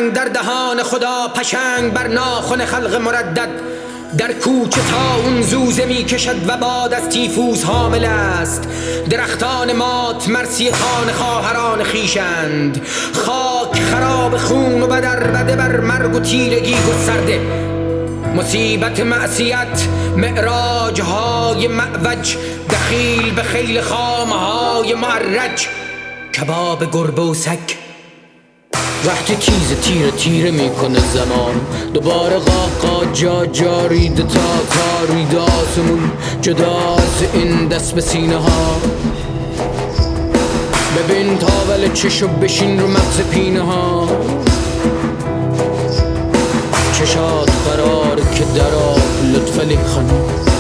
چنگ در دهان خدا، پشنگ بر ناخن خلق مردد. در کوچه تا اون زوزه می کشد و باد از تیفوس حامل است. درختان مات مرسی خان خواهران خیشند. خاک خراب خون و بدر بده بر مرگ و تیرگی گسترده. مصیبت معصیت معراج های معوج، دخیل به خیل خام های معرج. کباب گربه و سگ وقتی تیز تیره میکنه زمان. دوباره قاقا جا ریده تا کاریده آسمون جدا از این دست به سینه ها. ببین تاول چشو بشین رو مغز پینه ها. چشات قرار که در آب لطف علی خانم